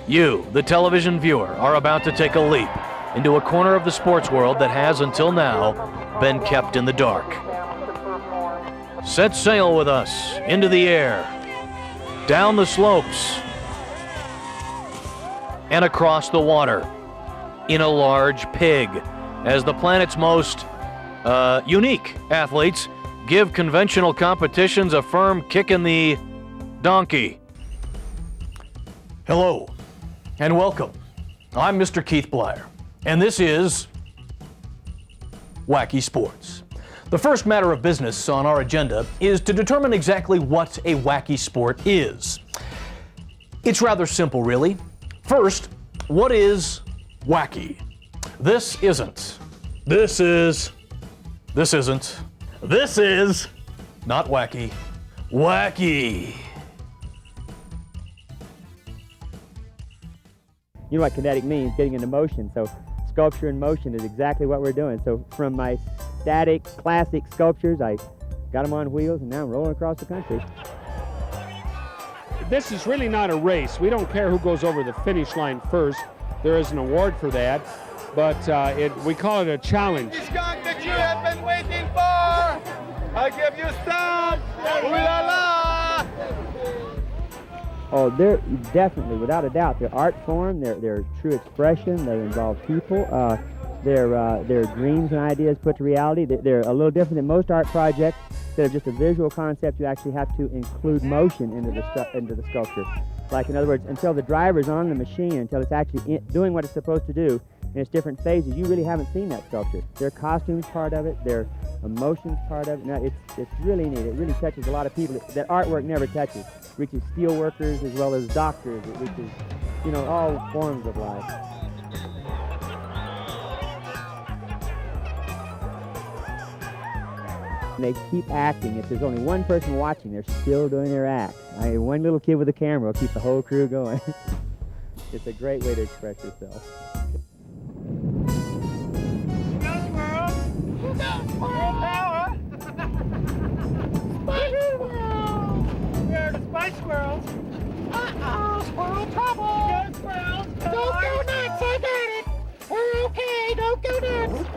You, the television viewer, are about to take a leap into a corner of the sports world that has, until now, been kept in the dark. Set sail with us into the air, down the slopes, and across the water in a large pig, as the planet's most unique athletes give conventional competitions a firm kick in the donkey. Hello, and welcome. I'm Mr. Keith Blyer, and this is Wacky Sports. The first matter of business on our agenda is to determine exactly what a wacky sport is. It's rather simple, really. First, what is wacky? This isn't. This is. This isn't. This is not wacky. Wacky. You know what kinetic means, getting into motion. So sculpture in motion is exactly what we're doing. So from my static, classic sculptures, I got them on wheels and now I'm rolling across the country. This is really not a race. We don't care who goes over the finish line first. There is an award for that, but we call it a challenge. This gun that you have been waiting for, I give you some. Ooh la la. Oh, they're definitely, without a doubt, they're art form, they're true expression, they involve people, they're dreams and ideas put to reality. They're a little different than most art projects. Instead of just a visual concept, you actually have to include motion into the sculpture. Like, in other words, until the driver's on the machine, until it's actually doing what it's supposed to do in its different phases, you really haven't seen that sculpture. Their costumes part of it, their emotions part of it. Now, it's really neat. It really touches a lot of people that artwork never touches. It reaches steel workers as well as doctors. It reaches, all forms of life. And they keep acting. If there's only one person watching, they're still doing their act. One little kid with a camera will keep the whole crew going. It's a great way to express yourself. Spice squirrels. Uh-oh, squirrel trouble. Go squirrels. Don't go nuts, I got it. We're okay, don't go nuts.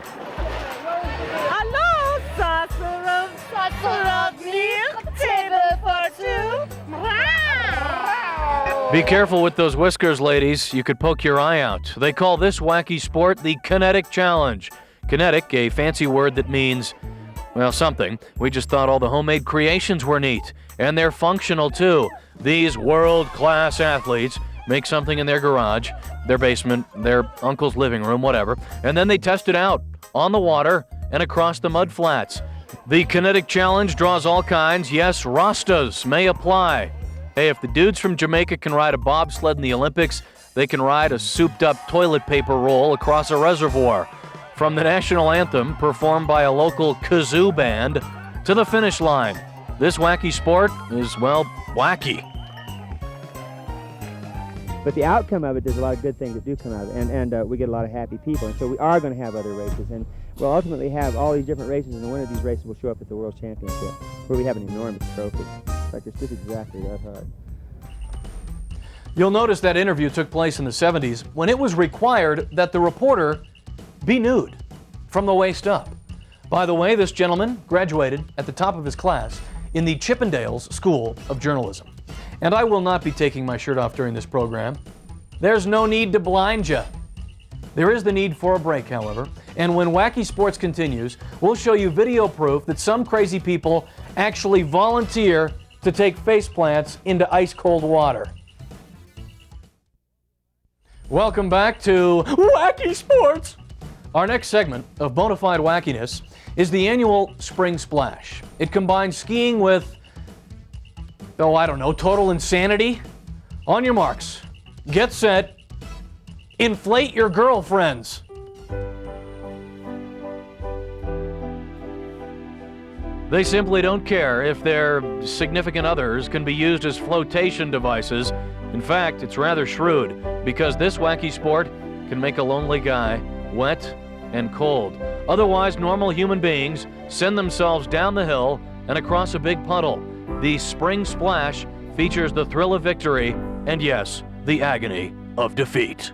Hallo, saucer of milk, table for two. Be careful with those whiskers, ladies. You could poke your eye out. They call this wacky sport the kinetic challenge. Kinetic, a fancy word that means, well, something. We just thought all the homemade creations were neat. And they're functional, too. These world-class athletes make something in their garage, their basement, their uncle's living room, whatever, and then they test it out on the water and across the mud flats. The kinetic challenge draws all kinds. Yes, Rastas may apply. Hey, if the dudes from Jamaica can ride a bobsled in the Olympics, they can ride a souped-up toilet paper roll across a reservoir. From the national anthem, performed by a local kazoo band, to the finish line. This wacky sport is, well, wacky. But the outcome of it, there's a lot of good things that do come out of it, and we get a lot of happy people. And so we are going to have other races, and we'll ultimately have all these different races, and the winner of these races will show up at the World Championship, where we have an enormous trophy. In fact, it's just exactly that hard. You'll notice that interview took place in the 70s, when it was required that the reporter be nude from the waist up. By the way, this gentleman graduated at the top of his class in the Chippendales School of Journalism. And I will not be taking my shirt off during this program. There's no need to blind you. There is the need for a break, however, and when Wacky Sports continues, we'll show you video proof that some crazy people actually volunteer to take faceplants into ice-cold water. Welcome back to Wacky Sports! Our next segment of Bonafide Wackiness is the annual Spring Splash. It combines skiing with, total insanity. On your marks, get set, inflate your girlfriends. They simply don't care if their significant others can be used as flotation devices. In fact, it's rather shrewd, because this wacky sport can make a lonely guy wet and cold. Otherwise, normal human beings send themselves down the hill and across a big puddle. The Spring Splash features the thrill of victory and, yes, the agony of defeat.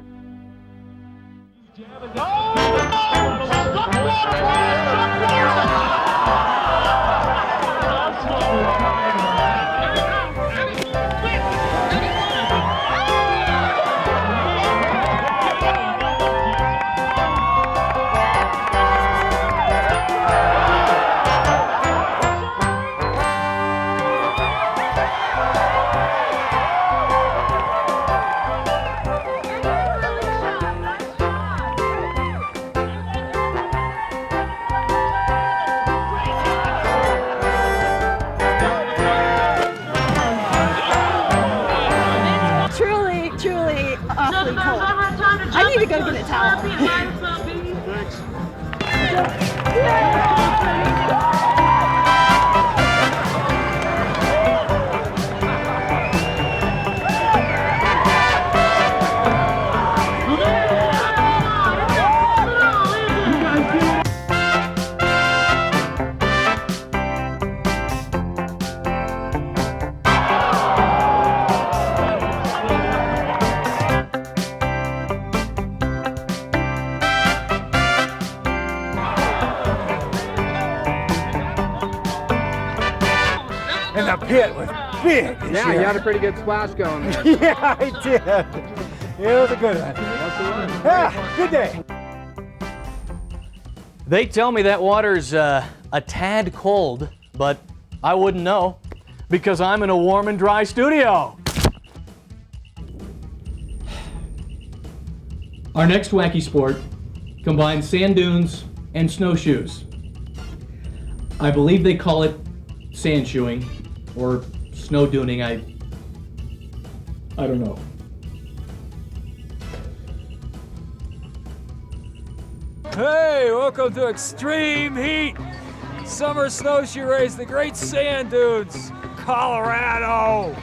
Truly awfully cold. I need to go get a towel. And the pit was big this Yeah, year. you had a pretty good splash going there. Yeah, I did. It was a good one. Yeah, good day. They tell me that water's a tad cold, but I wouldn't know because I'm in a warm and dry studio. Our next wacky sport combines sand dunes and snowshoes. I believe they call it sand shoeing or snow duning. I don't know. Hey, welcome to Extreme Heat Summer Snowshoe Race, the Great Sand Dunes, Colorado.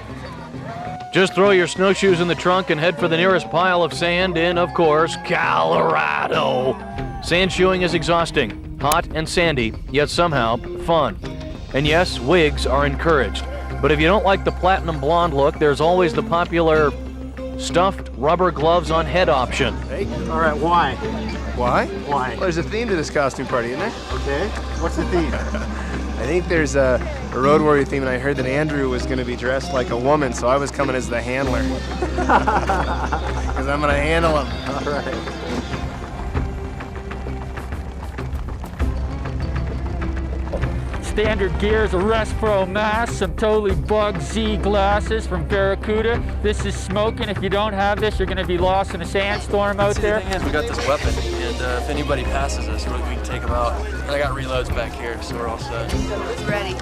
Just throw your snowshoes in the trunk and head for the nearest pile of sand in, of course, Colorado. Sand shoeing is exhausting, hot and sandy, yet somehow fun. And yes, wigs are encouraged. But if you don't like the platinum blonde look, there's always the popular stuffed rubber gloves on head option. Hey, all right, why? Why? Why? Well, there's a theme to this costume party, isn't there? Okay, what's the theme? I think there's a Road Warrior theme, and I heard that Andrew was going to be dressed like a woman, so I was coming as the handler. Because I'm going to handle him. All right. Standard gears, a Rest Pro mask, some totally bug Z glasses from Barracuda. This is smoking. If you don't have this, you're going to be lost in a sandstorm out there. The thing is, we got this weapon, and if anybody passes us, we can take them out. And I got reloads back here, so we're all set. Who's ready?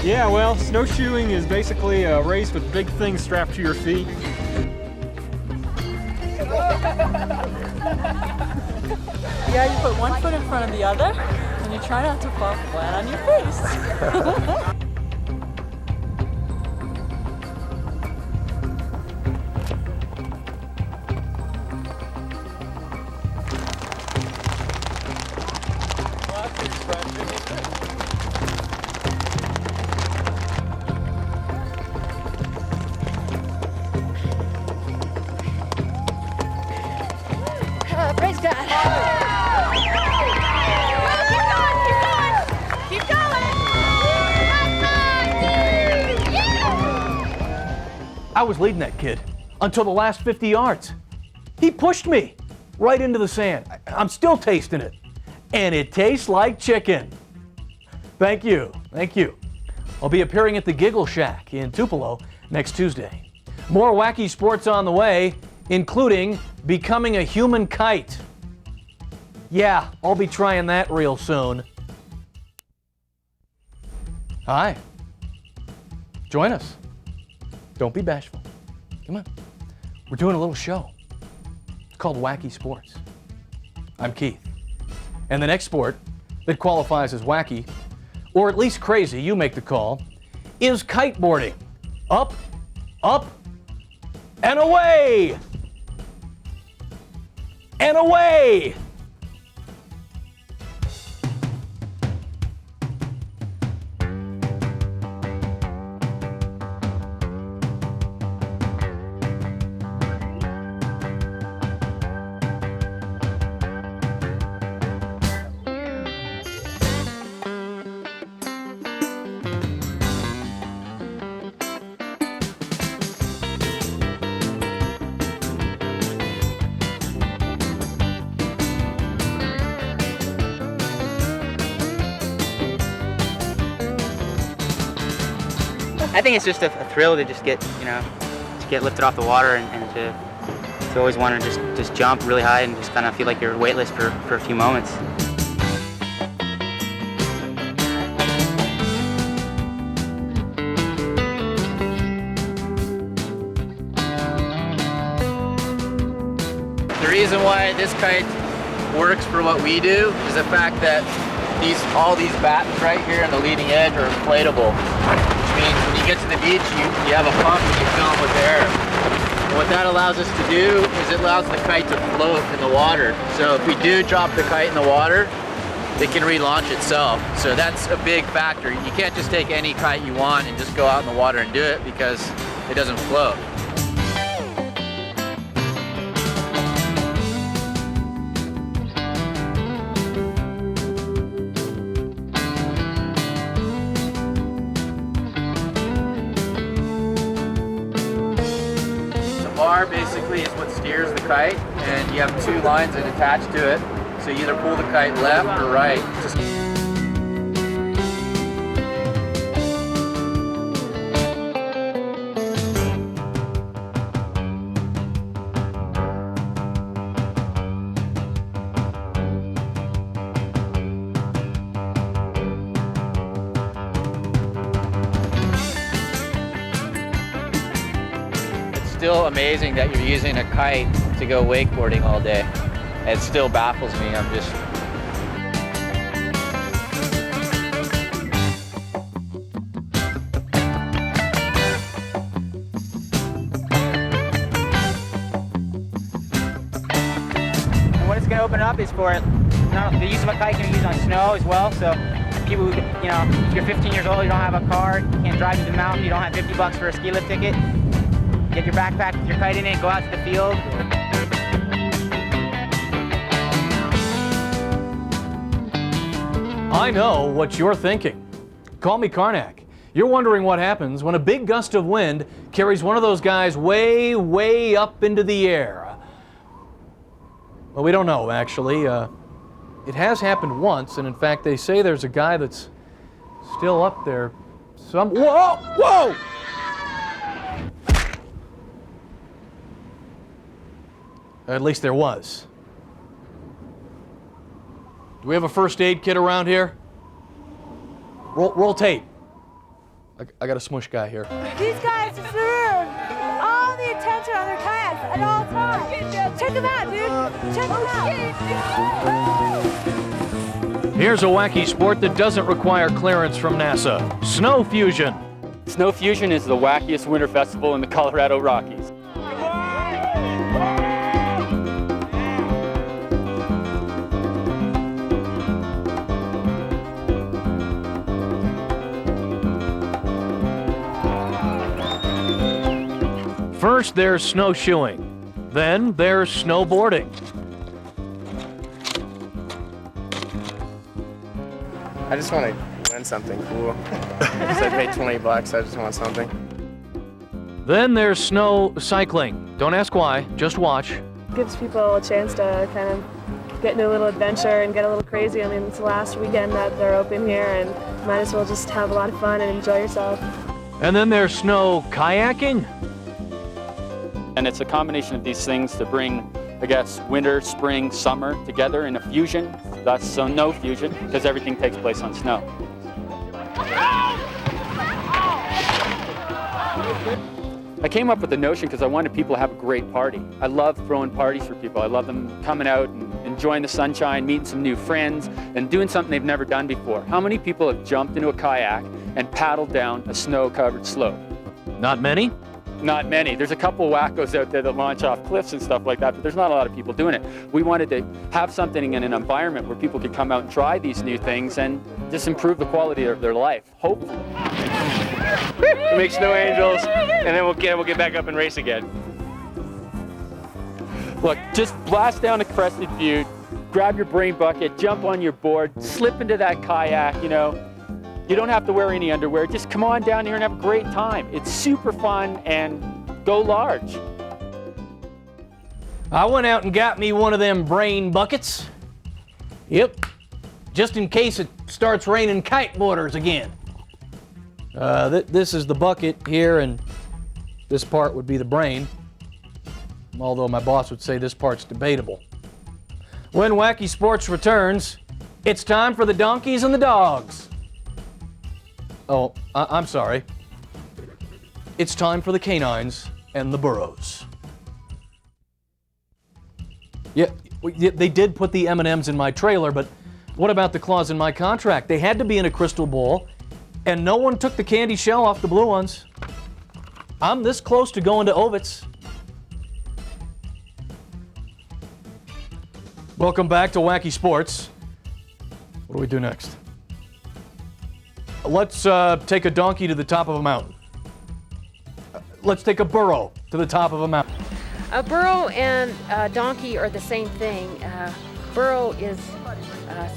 Yeah, well, snowshoeing is basically a race with big things strapped to your feet. Yeah, you put one foot in front of the other, and you try not to fall flat on your face. Praise God. Keep going. I was leading that kid until the last 50 yards. He pushed me right into the sand. I'm still tasting it. And it tastes like chicken. Thank you. Thank you. I'll be appearing at the Giggle Shack in Tupelo next Tuesday. More wacky sports on the way, including becoming a human kite. Yeah, I'll be trying that real soon. Hi. Join us. Don't be bashful. Come on. We're doing a little show. It's called Wacky Sports. I'm Keith. And the next sport that qualifies as wacky, or at least crazy, you make the call, is kiteboarding. Up, up, and away! And away! I think it's just a thrill to just get, to get lifted off the water and to always want to just jump really high and just kind of feel like you're weightless for a few moments. The reason why this kite works for what we do is the fact that all these battens right here on the leading edge are inflatable, which means when you get to the beach, you have a pump and you fill them with air. And what that allows us to do is it allows the kite to float in the water. So if we do drop the kite in the water, it can relaunch itself. So that's a big factor. You can't just take any kite you want and just go out in the water and do it because it doesn't float. Basically is what steers the kite, and you have two lines that attach to it, so you either pull the kite left or right. Still amazing that you're using a kite to go wakeboarding all day. It still baffles me. I'm just... And what it's going to open up is for the use of a kite can be used on snow as well. So people who, if you're 15 years old, you don't have a car, you can't drive to the mountain, you don't have 50 bucks for a ski lift ticket. Get your backpack with your kite in it, go out to the field. I know what you're thinking. Call me Karnak. You're wondering what happens when a big gust of wind carries one of those guys way, way up into the air. Well, we don't know, actually. It has happened once, and in fact, they say there's a guy that's still up there. Whoa! Whoa! At least there was. Do we have a first aid kit around here? Roll tape. I got a smush guy here. These guys deserve all the attention on their kayaks at all times. Check them out, dude. Check them out. Here's a wacky sport that doesn't require clearance from NASA. Snow Fusion. Snow Fusion is the wackiest winter festival in the Colorado Rockies. First, there's snowshoeing. Then, there's snowboarding. I just want to win something cool. Because I paid 20 bucks, I just want something. Then there's snow cycling. Don't ask why, just watch. Gives people a chance to kind of get into a little adventure and get a little crazy. I mean, it's the last weekend that they're open here, and might as well just have a lot of fun and enjoy yourself. And then there's snow kayaking. And it's a combination of these things to bring, I guess, winter, spring, summer together in a fusion. That's snow fusion, because everything takes place on snow. I came up with the notion because I wanted people to have a great party. I love throwing parties for people. I love them coming out and enjoying the sunshine, meeting some new friends, and doing something they've never done before. How many people have jumped into a kayak and paddled down a snow-covered slope? Not many? Not many. There's a couple wackos out there that launch off cliffs and stuff like that, but there's not a lot of people doing it. We wanted to have something in an environment where people could come out and try these new things and just improve the quality of their life, hopefully. We'll make snow angels, and then we'll get back up and race again. Look, just blast down a crested butte, grab your brain bucket, jump on your board, slip into that kayak, you know. You don't have to wear any underwear. Just come on down here and have a great time. It's super fun, and go large. I went out and got me one of them brain buckets. Yep, just in case it starts raining kiteboarders again. This is the bucket here, and this part would be the brain. Although my boss would say this part's debatable. When Wacky Sports returns, it's time for the donkeys and the dogs. Oh, I'm sorry. It's time for the canines and the burros. Yeah, they did put the M&Ms in my trailer, but what about the claws in my contract? They had to be in a crystal bowl, and no one took the candy shell off the blue ones. I'm this close to going to Ovitz. Welcome back to Wacky Sports. What do we do next? Let's take a donkey to the top of a mountain. Let's take a burro to the top of a mountain. A burro and a donkey are the same thing. Burro is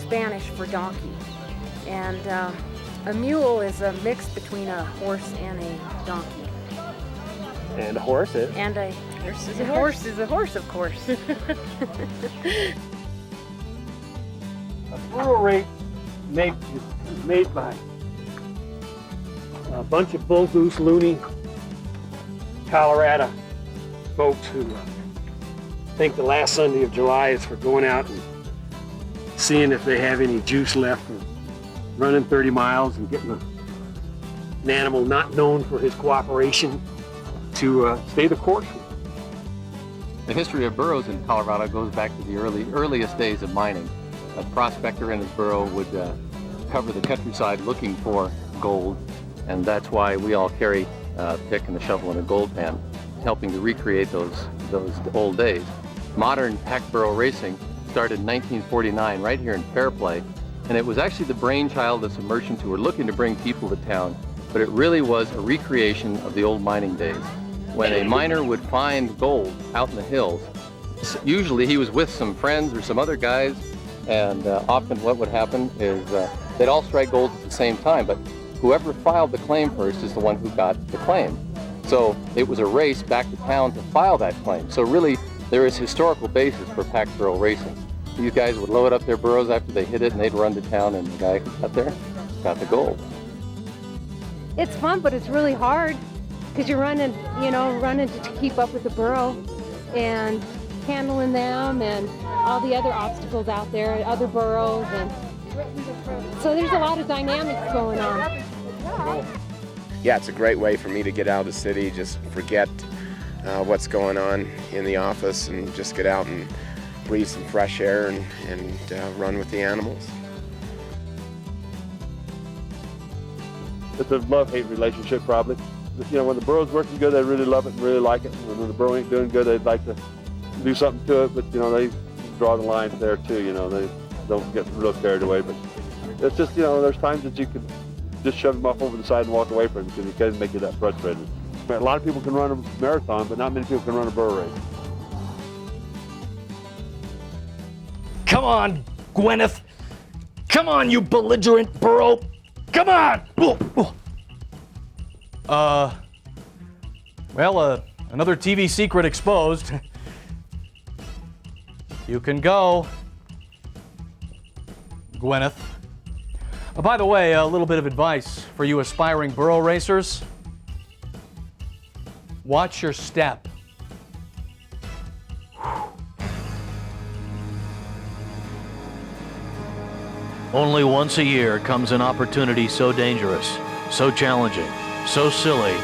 Spanish for donkey. And a mule is a mix between a horse and a donkey. And a horse is? And a horse is a horse, of course. A burro race is made by a bunch of bull goose loony Colorado folks who think the last Sunday of July is for going out and seeing if they have any juice left and running 30 miles and getting an animal not known for his cooperation to stay the course. The history of burros in Colorado goes back to the earliest days of mining. A prospector and his burro would cover the countryside looking for gold, and that's why we all carry a pick and a shovel and a gold pan, helping to recreate those old days. Modern pack burro racing started in 1949 right here in Fairplay, and it was actually the brainchild of some merchants who were looking to bring people to town, but it really was a recreation of the old mining days. When a miner would find gold out in the hills, usually he was with some friends or some other guys, and often what would happen is they'd all strike gold at the same time, but whoever filed the claim first is the one who got the claim. So it was a race back to town to file that claim. So really, there is historical basis for pack burro racing. These guys would load up their burros after they hit it, and they'd run to town, and the guy who got there got the gold. It's fun, but it's really hard because you're running to keep up with the burro and handling them and all the other obstacles out there, other burros, and so there's a lot of dynamics going on. Yeah, it's a great way for me to get out of the city, just forget what's going on in the office and just get out and breathe some fresh air and run with the animals. It's a love-hate relationship, probably. You know, when the burro's working good, they really love it and really like it. And when the burro ain't doing good, they'd like to do something to it, but, you know, they draw the lines there, too. You know, they don't get real carried away. But it's just, you know, there's times that you can just shove them off over the side and walk away from them because it can make you that frustrated. A lot of people can run a marathon, but not many people can run a burro race. Come on, Gwyneth. Come on, you belligerent burro. Come on! Another TV secret exposed. You can go, Gwyneth. By the way, a little bit of advice for you aspiring burro racers. Watch your step. Only once a year comes an opportunity so dangerous, so challenging, so silly,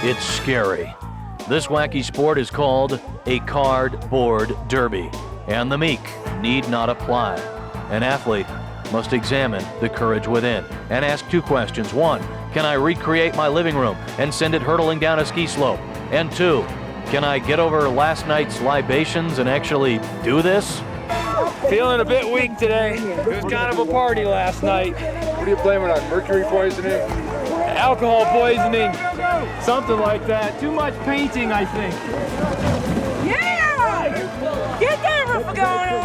it's scary. This wacky sport is called a cardboard derby, and the meek need not apply. An athlete must examine the courage within and ask two questions. One, can I recreate my living room and send it hurtling down a ski slope? And two, can I get over last night's libations and actually do this? Feeling a bit weak today. It was kind of a party last night. What are you blaming on? Mercury poisoning? Alcohol poisoning. Something like that. Too much painting, I think. Yeah! Get that roof going on!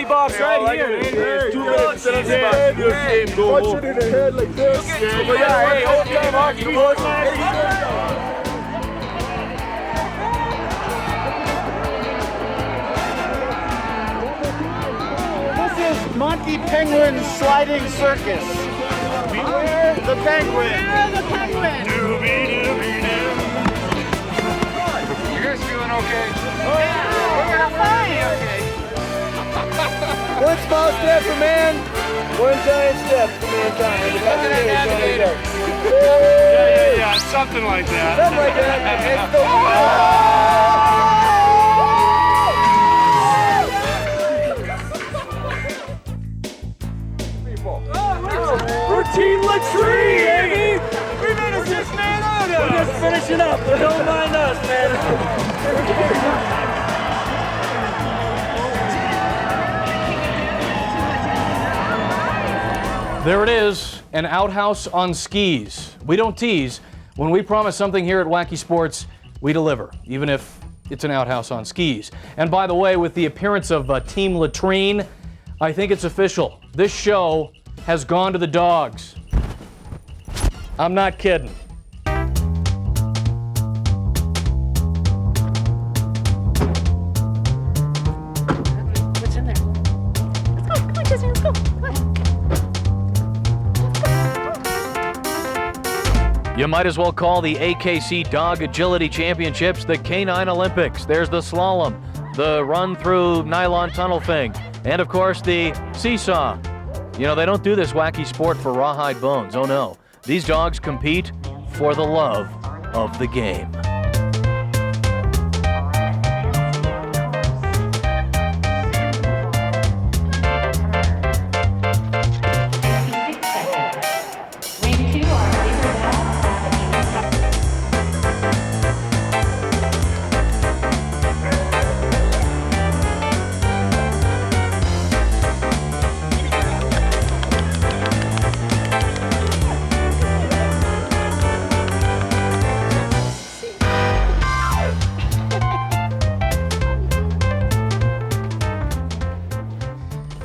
Box right 2 minutes, sit on the spot. Good game, go home. Punch it in the head like this. Hey, hold time, hockey, boys. Monty Penguin Sliding Circus. Beware the penguin. Beware the penguin. You guys feeling okay? We're fine. One small step for man, one giant step for mankind. Yeah, something like that. Something like that. Team Latrine, baby! We made a 6-man out of it! We're just finishing up. Don't mind us, man. There it is, an outhouse on skis. We don't tease. When we promise something here at Wacky Sports, we deliver, even if it's an outhouse on skis. And by the way, with the appearance of Team Latrine, I think it's official. This show has gone to the dogs. I'm not kidding. What's in there? Let's go. Come on, Jesse, let's go. Come on. You might as well call the AKC Dog Agility Championships the Canine Olympics. There's the slalom, the run through nylon tunnel thing, and of course the seesaw. You know, they don't do this wacky sport for rawhide bones. Oh no. These dogs compete for the love of the game.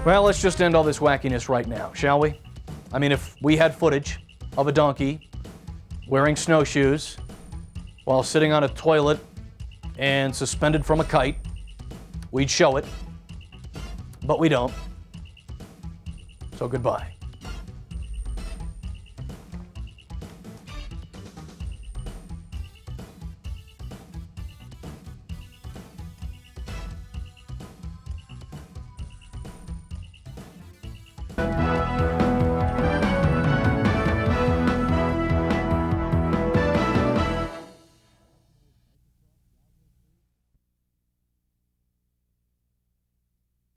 Well, let's just end all this wackiness right now, shall we? I mean, if we had footage of a donkey wearing snowshoes while sitting on a toilet and suspended from a kite, we'd show it. But we don't. So goodbye.